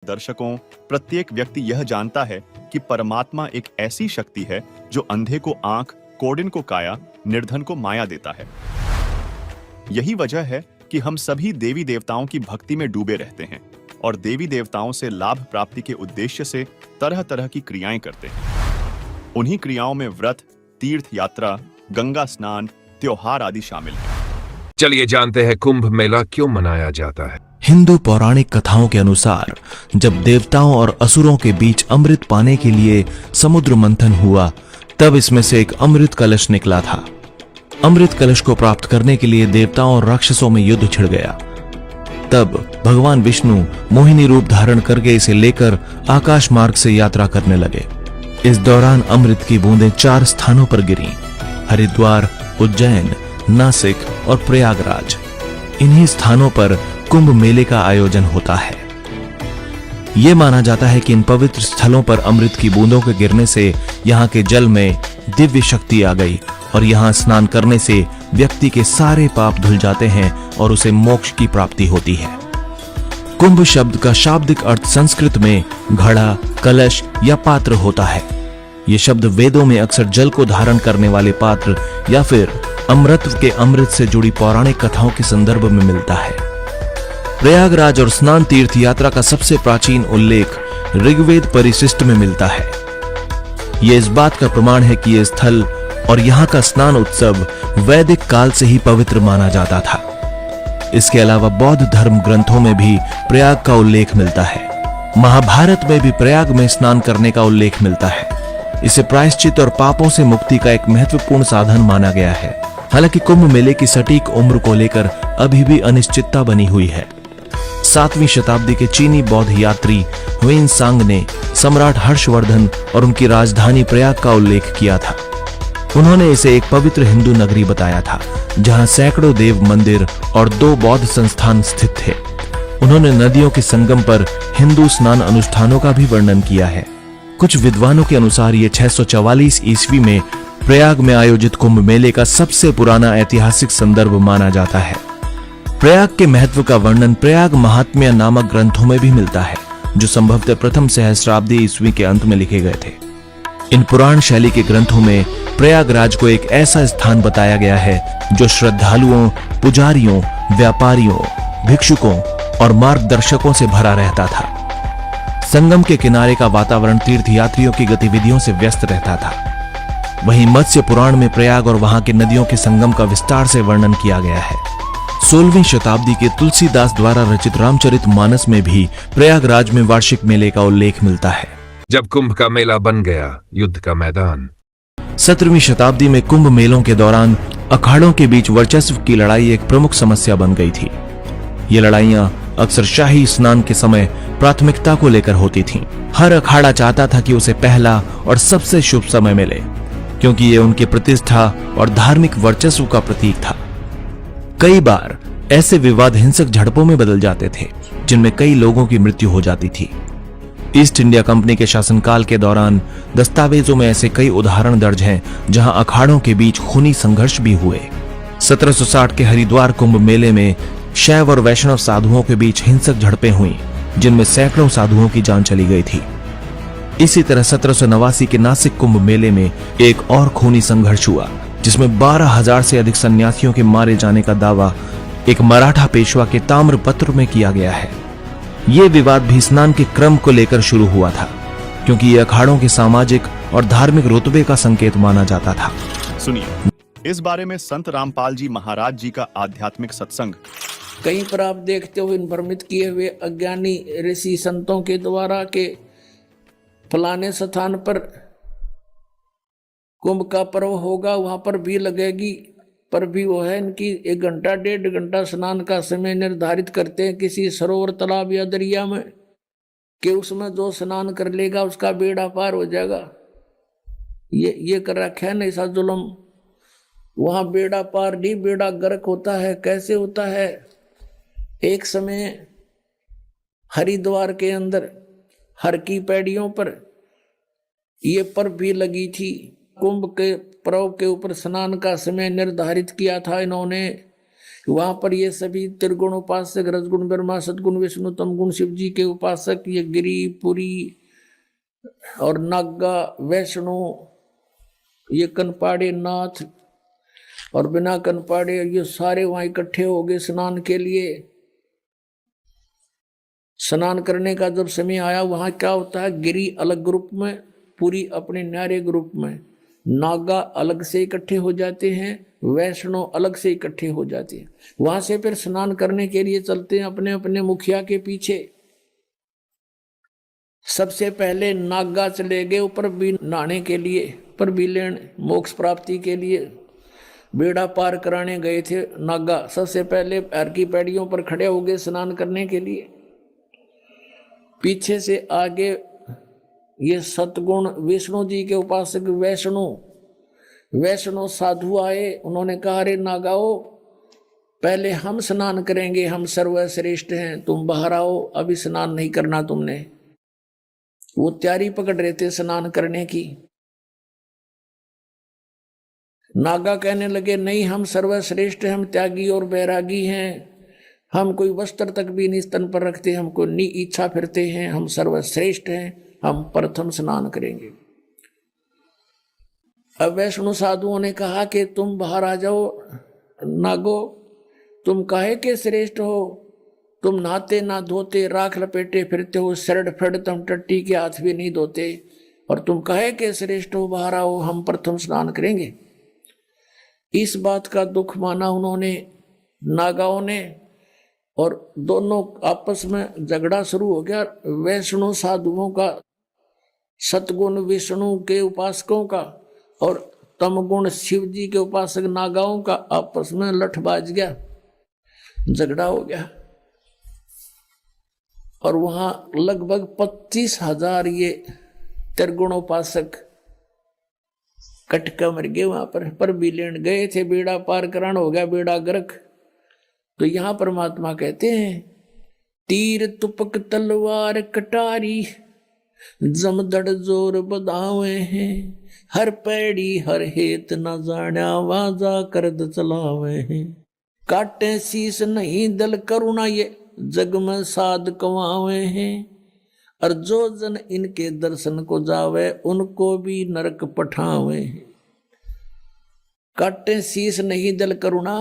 दर्शकों, प्रत्येक व्यक्ति यह जानता है कि परमात्मा एक ऐसी शक्ति है जो अंधे को आंख, कोढ़िन को काया, निर्धन को माया देता है। यही वजह है कि हम सभी देवी देवताओं की भक्ति में डूबे रहते हैं और देवी देवताओं से लाभ प्राप्ति के उद्देश्य से तरह तरह की क्रियाएं करते हैं। उन्हीं क्रियाओं में व्रत, तीर्थ यात्रा, गंगा स्नान, त्योहार आदि शामिल हैं। चलिए जानते हैं कुंभ मेला क्यों मनाया जाता है। हिंदू पौराणिक कथाओं के अनुसार जब देवताओं और असुरों के बीच अमृत पाने के लिए समुद्र मंथन हुआ, तब इसमें से एक अमृत कलश निकला था। अमृत कलश को प्राप्त करने के लिए देवताओं और राक्षसों में युद्ध छिड़ गया। तब भगवान विष्णु मोहिनी रूप धारण करके इसे लेकर आकाश मार्ग से यात्रा करने लगे। इस दौरान अमृत की बूंदें 4 स्थानों पर गिरीं: हरिद्वार, उज्जैन, नासिक और प्रयागराज। इन्हीं स्थानों पर कुंभ मेले का आयोजन होता है। यह माना जाता है कि इन पवित्र स्थलों पर अमृत की बूंदों के गिरने से यहाँ के जल में दिव्य शक्ति आ गई और यहाँ स्नान करने से व्यक्ति के सारे पाप धुल जाते हैं और उसे मोक्ष की प्राप्ति होती है। कुंभ शब्द का शाब्दिक अर्थ संस्कृत में घड़ा, कलश या पात्र होता है। यह शब्द वेदों में अक्सर जल को धारण करने वाले पात्र या फिर अमृत के अमृत से जुड़ी पौराणिक कथाओं के संदर्भ में मिलता है। प्रयागराज और स्नान तीर्थ यात्रा का सबसे प्राचीन उल्लेख ऋग्वेद परिशिष्ट में मिलता है। यह इस बात का प्रमाण है कि यह स्थल और यहाँ का स्नान उत्सव वैदिक काल से ही पवित्र माना जाता था। इसके अलावा बौद्ध धर्म ग्रंथों में भी प्रयाग का उल्लेख मिलता है। महाभारत में भी प्रयाग में स्नान करने का उल्लेख मिलता है। इसे प्रायश्चित और पापों से मुक्ति का एक महत्वपूर्ण साधन माना गया है। हालांकि कुंभ मेले की सटीक उम्र को लेकर अभी भी अनिश्चितता बनी हुई है। 7वीं शताब्दी के चीनी बौद्ध यात्री ह्वेनसांग ने सम्राट हर्षवर्धन और उनकी राजधानी प्रयाग का उल्लेख किया था। उन्होंने इसे एक पवित्र हिंदू नगरी बताया था, जहां सैकड़ों देव मंदिर और 2 बौद्ध संस्थान स्थित थे। उन्होंने नदियों के संगम पर हिंदू स्नान अनुष्ठानों का भी वर्णन किया है। कुछ विद्वानों के अनुसार ये 644 ईस्वी में प्रयाग में आयोजित कुंभ मेले का सबसे पुराना ऐतिहासिक संदर्भ माना जाता है। प्रयाग के महत्व का वर्णन प्रयाग महात्म्य नामक ग्रंथों में भी मिलता है, जो संभवतः प्रथम सहस्राब्दी ईस्वी के अंत में लिखे गए थे। इन पुराण शैली के ग्रंथों में प्रयागराज को एक ऐसा स्थान बताया गया है जो श्रद्धालुओं, पुजारियों, व्यापारियों, भिक्षुकों और मार्गदर्शकों से भरा रहता था। संगम के किनारे का वातावरण तीर्थयात्रियों की गतिविधियों से व्यस्त रहता था। वहीं मत्स्य पुराण में प्रयाग और वहां के नदियों के संगम का विस्तार से वर्णन किया गया है। 16वीं शताब्दी के तुलसीदास द्वारा रचित रामचरितमानस में भी प्रयागराज में वार्षिक मेले का उल्लेख मिलता है। जब कुंभ का मेला बन गया युद्ध का मैदान। 17वीं शताब्दी में कुंभ मेलों के दौरान अखाड़ों के बीच वर्चस्व की लड़ाई एक प्रमुख समस्या बन गई थी। ये लड़ाइयां अक्सर शाही स्नान के समय प्राथमिकता को लेकर होती थीं। हर अखाड़ा चाहता था कि उसे पहला और सबसे शुभ समय मिले, क्योंकि ये उनकी प्रतिष्ठा और धार्मिक वर्चस्व का प्रतीक था। कई बार ऐसे विवाद हिंसक झड़पों में बदल जाते थे, जिनमें कई लोगों की मृत्यु हो जाती थी। ईस्ट इंडिया कंपनी के शासनकाल के दौरान दस्तावेजों में ऐसे कई उदाहरण दर्ज हैं, जहां अखाड़ों के बीच खूनी संघर्ष भी हुए। 1760 के हरिद्वार कुंभ मेले में शैव और वैष्णव साधुओं के बीच हिंसक झड़पें हुई, जिनमें सैकड़ों साधुओं की जान चली गई थी। इसी तरह 1789 के नासिक कुंभ मेले में एक और खूनी संघर्ष हुआ, जिसमें 12,000 से अधिक सन्यासियों के मारे जाने का दावा एक मराठा पेशवा के ताम्रपत्र में किया गया है। ये विवाद भी स्नान के क्रम को लेकर शुरू हुआ था, क्योंकि ये अखाड़ों के सामाजिक और धार्मिक रुतबे का संकेत माना जाता था। सुनिए, इस बारे में संत रामपाल जी महाराज जी का आध्यात्मिक सत्संग। कहीं पर आप देखते हो इन भ्रमित किए हुए अज्ञानी ऋषि संतों के द्वारा के फलाने स्थान पर कुंभ का पर्व होगा, वहां पर भी लगेगी, पर भी वो है इनकी 1 घंटा 1.5 घंटा स्नान का समय निर्धारित करते हैं किसी सरोवर, तालाब या दरिया में, कि उसमें जो स्नान कर लेगा उसका बेड़ा पार हो जाएगा। ये कर रखा है ना ऐसा जुल्म। वहां बेड़ा पार नहीं, बेड़ा गर्क होता है। कैसे होता है? एक समय हरिद्वार के अंदर हर की पैड़ियों पर ये पर्व भी लगी थी। कुंभ के पर्व के ऊपर स्नान का समय निर्धारित किया था इन्होंने। वहां पर ये सभी त्रिगुण उपासक, रजगुण ब्रह्मा, सदगुण विष्णु, तमगुण शिव जी के उपासक, ये गिरी, पुरी और नागा, वैष्णो, ये कनपाड़े नाथ और बिना कनपाड़े, ये सारे वहां इकट्ठे हो गए स्नान के लिए। स्नान करने का जब समय आया, वहां क्या होता है, गिरी अलग ग्रुप में, पुरी अपने न्यारे ग्रुप में, नागा अलग से इकट्ठे हो जाते हैं, वैष्णो अलग से इकट्ठे हो जाते हैं। वहां से फिर स्नान करने के लिए चलते हैं अपने अपने मुखिया के पीछे। सबसे पहले नागा चले गए ऊपर भी नहाने के लिए, पर भी लेने मोक्ष प्राप्ति के लिए बेड़ा पार कराने गए थे नागा। सबसे पहले हर की पैड़ियों पर खड़े हो गए स्नान करने के लिए। पीछे से आगे ये सतगुण विष्णु जी के उपासक वैष्णो साधु आए। उन्होंने कहा, अरे नागाओ, पहले हम स्नान करेंगे, हम सर्वश्रेष्ठ हैं, तुम बाहर आओ, अभी स्नान नहीं करना तुमने। वो तैयारी पकड़ रहे थे स्नान करने की। नागा कहने लगे, नहीं, हम सर्वश्रेष्ठ हैं, हम त्यागी और बैरागी हैं, हम कोई वस्त्र तक भी नहीं स्तन पर रखते, हमको नी इच्छा फिरते हैं, हम सर्वश्रेष्ठ हैं, हम प्रथम स्नान करेंगे। अब वैष्णु साधुओं ने कहा कि तुम बाहर आ जाओ नागो, तुम काहे के श्रेष्ठ हो, तुम नहाते ना धोते, राख लपेटे फिरते हो, शरड फड़ तुम टट्टी के हाथ भी नहीं धोते, और तुम काहे के श्रेष्ठ हो, बाहर आओ, हम प्रथम स्नान करेंगे। इस बात का दुख माना उन्होंने, नागाओं ने, और दोनों आपस में झगड़ा शुरू हो गया। वैष्णु साधुओं का, सतगुण विष्णु के उपासकों का, और तमगुण शिव जी के उपासक नागाओं का आपस में लठ बाज गया, झगड़ा हो गया। और वहां लगभग 25,000 ये त्रिगुणोपासक कटका मर गए वहां पर भी लेन गए थे, बेड़ा पार करान हो गया, बेड़ा गर्क। तो यहां परमात्मा कहते हैं, तीर तुपक तलवार कटारी, जमदड़ जोर बदावे हैं, हर पैड़ी हर हेत न जाना, वाजा करद चलावे हैं, काटे शीस नहीं दल करुणा, ये जग में साध कमावे हैं, और जो जन इनके दर्शन को जावे, उनको भी नरक पठावे हैं। काटे शीस नहीं दल करुणा,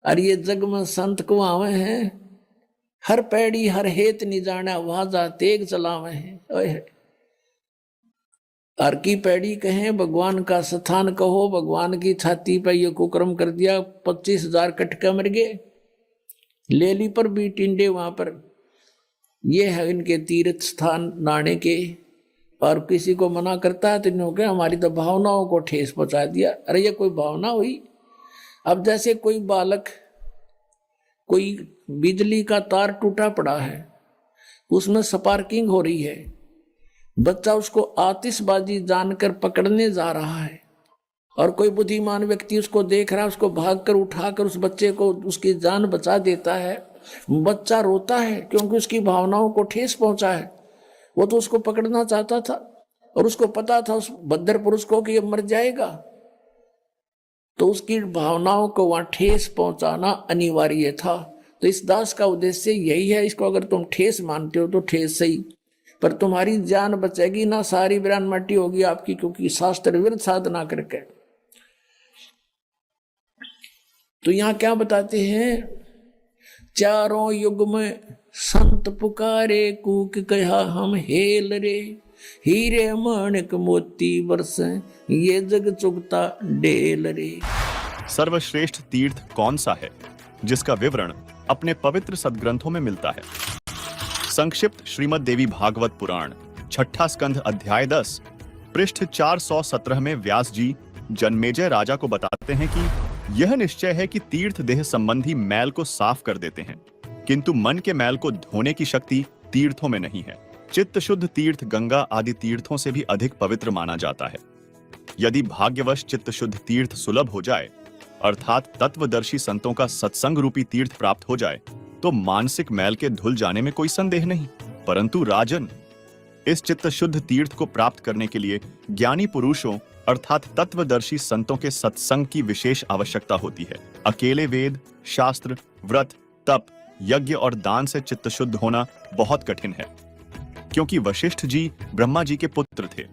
और ये जग में संत कमावे हैं, हर पैड़ी हर हेत नहीं जाना, वाजा तेग चलावे हैं। हर की पैड़ी कहें, भगवान का स्थान कहो, भगवान की छाती पर ये कुकर्म कर दिया, 25,000 कटका मर गए। ले ली पर भी टिंडे वहां पर, ये है इनके तीर्थ स्थान नहाने के। और किसी को मना करता है तो इन्होंने हमारी तो भावनाओं को ठेस पहुंचा दिया। अरे ये कोई भावना हुई? अब जैसे कोई बालक, कोई बिजली का तार टूटा पड़ा है, उसमें स्पार्किंग हो रही है, बच्चा उसको आतिशबाजी जानकर पकड़ने जा रहा है, और कोई बुद्धिमान व्यक्ति उसको देख रहा है, उसको भागकर उठाकर उस बच्चे को उसकी जान बचा देता है। बच्चा रोता है क्योंकि उसकी भावनाओं को ठेस पहुंचा है। वो तो उसको पकड़ना चाहता था, और उसको पता था उस बद्दर पुरुष को कि ये मर जाएगा, तो उसकी भावनाओं को वहां ठेस पहुंचाना अनिवार्य था। तो इस दास का उद्देश्य यही है, इसको अगर तुम ठेस मानते हो तो ठेस सही, पर तुम्हारी जान बचेगी ना, सारी बिरान मट्टी होगी आपकी, क्योंकि शास्त्र विरुद्ध साधना करके। तो यहां क्या बताते हैं, चारों युग में संत पुकारे, कूक कहा हम हेल रे, हीरे माणिक मोती बरसे, ये जग चुगता डेल रे। सर्वश्रेष्ठ तीर्थ कौन सा है, जिसका विवरण अपने पवित्र सदग्रंथों में मिलता है? संक्षिप्त श्रीमद् देवी भागवत पुराण, छठा स्कंध, अध्याय 10, पृष्ठ 417 में व्यास जी जन्मेजय राजा को बताते हैं कि यह निश्चय है कि तीर्थ देह संबंधी मैल को साफ कर देते हैं, किंतु मन के मैल को धोने की शक्ति तीर्थों में नहीं है। चित्त शुद्ध तीर्थ गंगा आदि तीर्थों से भी अधिक पवित्र माना जाता है। यदि भाग्यवश चित्त शुद्ध तीर्थ सुलभ हो जाए, अर्थात तत्वदर्शी संतों का सत्संग रूपी तीर्थ प्राप्त हो जाए, तो मानसिक मैल के धुल जाने में कोई संदेह नहीं। परंतु राजन, इस चित्त शुद्ध तीर्थ को प्राप्त करने के लिए ज्ञानी पुरुषों अर्थात तत्वदर्शी संतों के सत्संग की विशेष आवश्यकता होती है। अकेले वेद, शास्त्र, व्रत, तप, यज्ञ और दान से चित्त शुद्ध होना बहुत कठिन है, क्योंकि वशिष्ठ जी ब्रह्मा जी के पुत्र थे।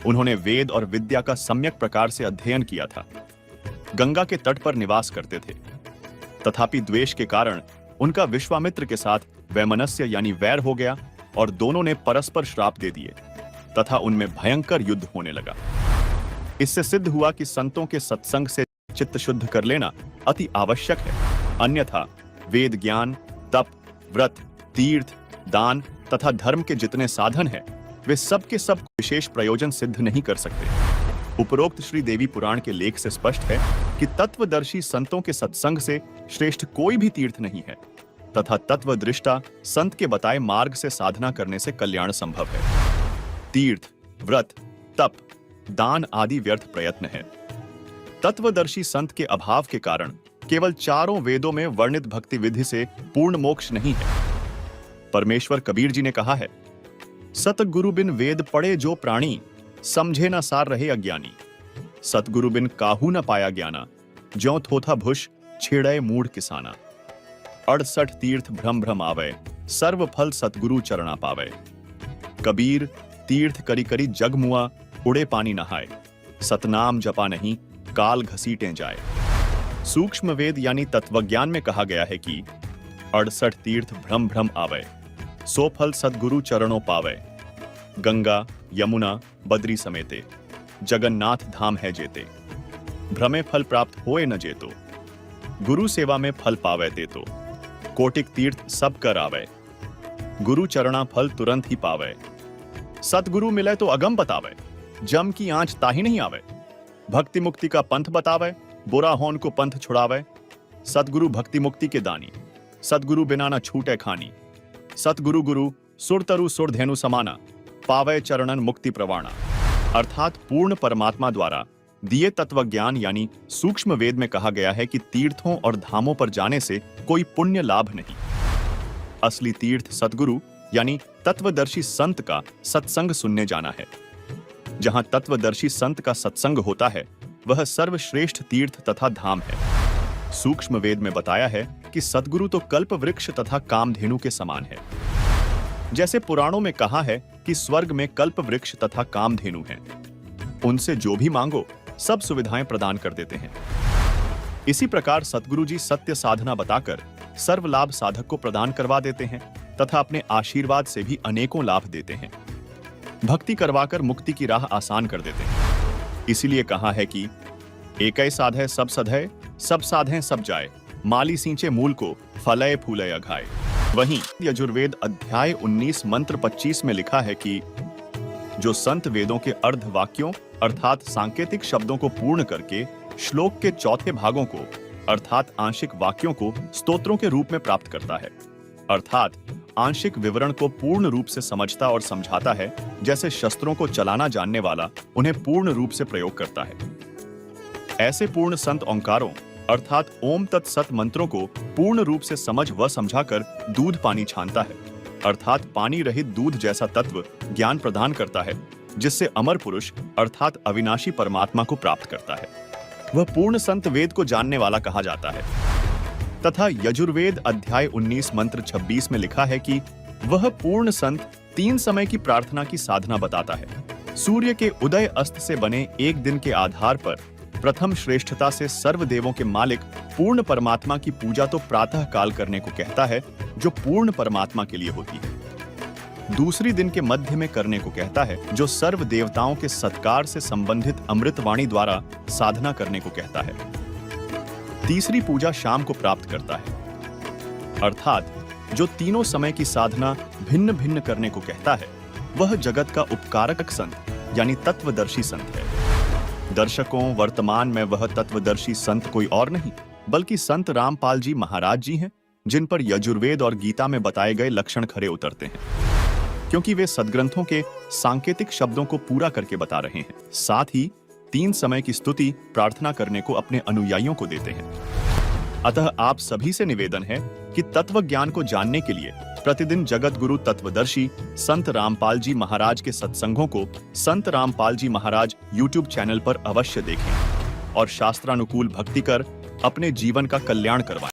उन्होंने वेद और विद्या का सम्यक प्रकार से अध्ययन किया था, गंगा के तट पर निवास करते थे। तथापि द्वेष के कारण उनका विश्वामित्र के साथ वैमनस्य यानी वैर हो गया और दोनों ने परस्पर श्राप दे दिए तथा उनमें भयंकर युद्ध होने लगा। इससे सिद्ध हुआ कि संतों के सत्संग से चित्त शुद्ध कर लेना अति आवश्यक है, अन्यथा वेद ज्ञान, तप, व्रत, तीर्थ, दान तथा धर्म के जितने साधन हैं, वे सब के सब विशेष प्रयोजन सिद्ध नहीं कर सकते। उपरोक्त श्री देवी पुराण के लेख से स्पष्ट है कि तत्वदर्शी संतों के सत्संग से श्रेष्ठ कोई भी तीर्थ नहीं है तथा तत्वदृष्टा संत के बताए मार्ग से साधना करने से कल्याण संभव है। तीर्थ, व्रत, तप, दान आदि व्यर्थ प्रयत्न है। तत्वदर्शी संत के अभाव के कारण केवल चारों वेदों में वर्णित भक्ति विधि से पूर्ण मोक्ष नहीं है। परमेश्वर कबीर जी ने कहा है, सतगुरु बिन वेद पढ़े जो प्राणी, समझे न सार रहे अज्ञानी। सतगुरु बिन काहू न पाया ज्ञाना, ज्यों थोथा भुष छेड़े मूढ़ किसाना। 68 तीर्थ भ्रम भ्रम आवे, सर्व फल सतगुरु चरणा पावे। कबीर तीर्थ करी करी जग मुआ, उड़े पानी नहाए। सतनाम जपा नहीं, काल घसीटे जाए। सूक्ष्म वेद यानी तत्वज्ञान में कहा गया है कि 68 तीर्थ भ्रम भ्रम आवे, सो फल सतगुरु चरणों पावे। गंगा यमुना बद्री समेते, जगन्नाथ धाम है जेते। भ्रमे फल प्राप्त होए न जेतो, गुरु सेवा में फल पावे देतो। कोटिक तीर्थ सब कर आवे, गुरु चरणा फल तुरंत ही पावे। सतगुरु मिले तो अगम बतावे, जम की आंच ताही नहीं आवे। भक्ति मुक्ति का पंथ बतावे, बुरा होन को पंथ छुड़ावे। सतगुरु भक्ति मुक्ति के दानी, सतगुरु बिना न छूटे खानी। सतगुरु गुरु सुरतरु सुरधेनु समाना, पावे चरणन मुक्ति प्रवाणा। अर्थात पूर्ण परमात्मा द्वारा दिए तत्व ज्ञान यानी सूक्ष्म वेद में कहा गया है कि तीर्थों और धामों पर जाने से कोई पुण्य लाभ नहीं। असली तीर्थ सतगुरु यानी तत्वदर्शी संत का सत्संग सुनने जाना है। जहां तत्वदर्शी संत का सत्संग होता है, वह सर्वश्रेष्ठ तीर्थ तथा धाम है। सूक्ष्म वेद में बताया है कि सतगुरु तो कल्प वृक्ष तथा कामधेनु के समान है। जैसे पुराणों में कहा है कि स्वर्ग में कल्प वृक्ष तथा कामधेनु हैं। उनसे जो भी मांगो सब सुविधाएं प्रदान कर देते हैं। इसी प्रकार सतगुरु जी सत्य साधना बताकर सर्व लाभ साधक को प्रदान करवा देते हैं तथा अपने आशीर्वाद से भी अनेकों लाभ देते हैं। भक्ति करवाकर मुक्ति की राह आसान कर देते हैं। इसीलिए कहा है कि एकै साधे सब सधे, सब साधे सब जाए। माली सींचे मूल को, फलय फूलय अघाए। वहीं यजुर्वेद अध्याय 19 मंत्र 25 में लिखा है कि जो संत वेदों के अर्ध वाक्यों अर्थात सांकेतिक शब्दों को पूर्ण करके श्लोक के चौथे भागों को अर्थात आंशिक वाक्यों को स्तोत्रों के रूप में प्राप्त करता है, अर्थात आंशिक विवरण को पूर्ण रूप से समझता और समझाता है, जैसे शस्त्रों को चलाना जानने वाला उन्हें पूर्ण रूप से प्रयोग करता है। ऐसे पूर्ण संत ओंकारों अर्थात ओम तत्सत मंत्रों को पूर्ण रूप से समझ व समझाकर दूध पानी छानता है, अर्थात पानी रहित दूध जैसा तत्व ज्ञान प्रदान करता है, जिससे अमर पुरुष अर्थात अविनाशी परमात्मा को प्राप्त करता है। वह पूर्ण संत वेद को जानने वाला कहा जाता है। तथा यजुर्वेद अध्याय 19 मंत्र 26 में लिखा है कि वह पूर्ण संत 3 समय की प्रार्थना की साधना बताता है। सूर्य के उदय अस्त से बने एक दिन के आधार पर प्रथम श्रेष्ठता से सर्व देवों के मालिक पूर्ण परमात्मा की पूजा तो प्रातः काल करने को कहता है, जो पूर्ण परमात्मा के लिए होती है। दूसरी दिन के मध्य में करने को कहता है, जो सर्व देवताओं के सत्कार से संबंधित अमृतवाणी द्वारा साधना करने को कहता है। तीसरी पूजा शाम को प्राप्त करता है, अर्थात जो तीनों समय की साधना भिन्न भिन्न करने को कहता है, वह जगत का उपकारक संत यानी तत्वदर्शी संत है। दर्शकों, वर्तमान में वह तत्वदर्शी संत कोई और नहीं बल्कि संत रामपाल जी महाराज जी हैं, जिन पर यजुर्वेद और गीता में बताए गए लक्षण खरे उतरते हैं, क्योंकि वे सदग्रंथों के सांकेतिक शब्दों को पूरा करके बता रहे हैं। साथ ही 3 समय की स्तुति प्रार्थना करने को अपने अनुयायियों को देते हैं। अतः आप सभी से निवेदन है कि तत्व ज्ञान को जानने के लिए प्रतिदिन जगत गुरु तत्वदर्शी संत रामपाल जी महाराज के सत्संगों को संत रामपाल जी महाराज YouTube चैनल पर अवश्य देखें और शास्त्रानुकूल भक्ति कर अपने जीवन का कल्याण करवाएं।